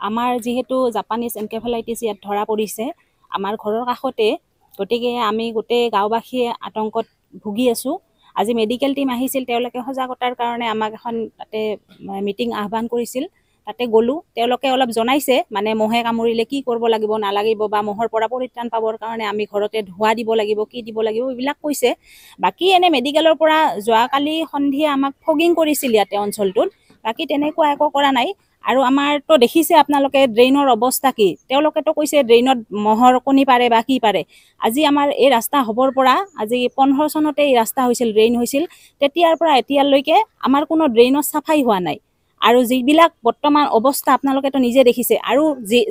আমাৰ যিহেতু Japanese encephalitis ইয়াত ধৰা পৰিছে আমাৰ ঘৰৰ কাষতে, গতিকে আমি গোটেই গাঁওবাসীয়ে আতংকত ভুগি আছোঁ। আজি মেডিকেল টিম আহিছিল, তেওঁলোকে সজাগতাৰ কাৰণে আমাক এখন তাতে মিটিং আহ্বান কৰিছিল, তাতে গ'লোঁ। তেওঁলোকে অলপ জনাইছে মানে মহে কামুৰিলে কি কৰিব লাগিব নালাগিব বা মহৰ পৰা পৰিত্ৰাণ পাবৰ কাৰণে আমি ঘৰতে ধোঁৱা দিব লাগিব, কি দিব লাগিব এইবিলাক কৈছে। বাকী এনে মেডিকেলৰ পৰা যোৱাকালি সন্ধিয়া আমাক ফগিং কৰিছিল ইয়াতে অঞ্চলটোত, বাকী তেনেকুৱা একো কৰা নাই। আৰু আমাৰতো দেখিছে আপোনালোকে ড্ৰেইনৰ অৱস্থা কি, তেওঁলোকেতো কৈছে ড্ৰেইনত মহৰ কণী পাৰে বা কি পাৰে। আজি আমাৰ এই ৰাস্তা হ'বৰ পৰা আজি 15 চনতে এই ৰাস্তা হৈছিল, ড্ৰেইন হৈছিল, তেতিয়াৰ পৰা এতিয়ালৈকে আমাৰ কোনো ড্ৰেইনৰ চাফাই হোৱা নাই। আৰু যিবিলাক বৰ্তমান অৱস্থা আপোনালোকেতো নিজে দেখিছে, আৰু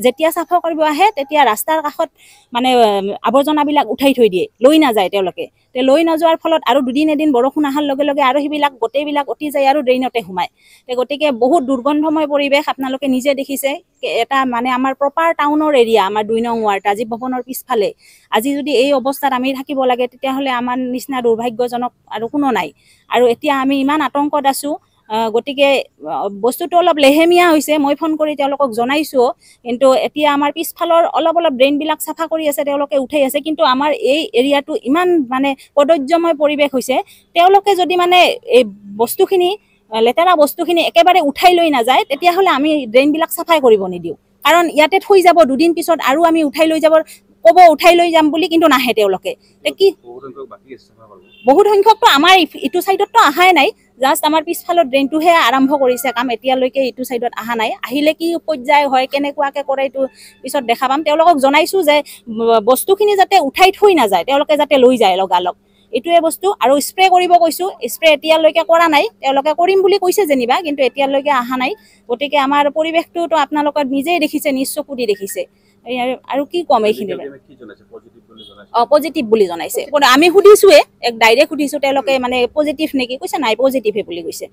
যেতিয়া চাফা কৰিব আহে তেতিয়া ৰাস্তাৰ কাষত মানে আৱৰ্জনাবিলাক উঠাই থৈ দিয়ে, লৈ নাযায় তেওঁলোকে। লৈ নোযোৱাৰ ফলত আৰু দুদিন এদিন বৰষুণ অহাৰ লগে লগে আৰু সেইবিলাক গোটেইবিলাক উঠি যায় আৰু ড্ৰেইনতে সোমায়। গতিকে বহুত দুৰ্গন্ধময় পৰিৱেশ, আপোনালোকে নিজে দেখিছে। এটা মানে আমাৰ প্ৰপাৰ টাউনৰ এৰিয়া, আমাৰ 2 নং ৱাৰ্ড ৰাজীৱ ভৱনৰ পিছফালে। আজি যদি এই অৱস্থাত আমি থাকিব লাগে, তেতিয়াহ'লে আমাৰ নিচিনা দুৰ্ভাগ্যজনক আৰু কোনো নাই। আৰু এতিয়া আমি ইমান আতংকত আছোঁ। গতিকে বস্তুটো অলপ লেহেমীয়া হৈছে, মই ফোন কৰি তেওঁলোকক জনাইছোঁ, কিন্তু এতিয়া আমাৰ পিছফালৰ অলপ ড্ৰেইনবিলাক চাফা কৰি আছে, তেওঁলোকে উঠাই আছে। কিন্তু আমাৰ এই এৰিয়াটো ইমান মানে কদৰ্যময় পৰিৱেশ হৈছে, তেওঁলোকে যদি মানে এই বস্তুখিনি লেতেৰা বস্তুখিনি একেবাৰে উঠাই লৈ নাযায়, তেতিয়াহ'লে আমি ড্ৰেইনবিলাক চাফাই কৰিব নিদিওঁ। কাৰণ ইয়াতে থৈ যাব, দুদিন পিছত আৰু আমি উঠাই লৈ যাব, ক'ব উঠাই লৈ যাম বুলি, কিন্তু নাহে তেওঁলোকে। কি বহুত সংখ্যকটো আমাৰ ইটো চাইডততো অহাই নাই, জাষ্ট আমাৰ পিছফালৰ ড্ৰেইনটোহে আৰম্ভ কৰিছে কাম, এতিয়ালৈকে ইটো চাইডত অহা নাই। আহিলে কি পৰ্যায় হয়, কেনেকুৱাকৈ কৰে, এইটো পিছত দেখা পাম। তেওঁলোকক জনাইছোঁ যে বস্তুখিনি যাতে উঠাই থৈ নাযায়, তেওঁলোকে যাতে লৈ যায় লগালগ, এইটোৱে বস্তু। আৰু স্প্ৰে কৰিব কৈছোঁ, স্প্ৰে এতিয়ালৈকে কৰা নাই, তেওঁলোকে কৰিম বুলি কৈছে যেনিবা, কিন্তু এতিয়ালৈকে অহা নাই। গতিকে আমাৰ পৰিৱেশটোতো আপোনালোকে নিজেই দেখিছে, নিজ চকু দি দেখিছে। আৰু কি ক'ম এইখিনি, পজিটিভ বুলি জনাইছে। আমি সুধিছোঁৱে, ডাইৰেক্ট সুধিছোঁ তেওঁলোকে মানে পজিটিভ নেকি, কৈছে নাই পজিটিভে বুলি কৈছে।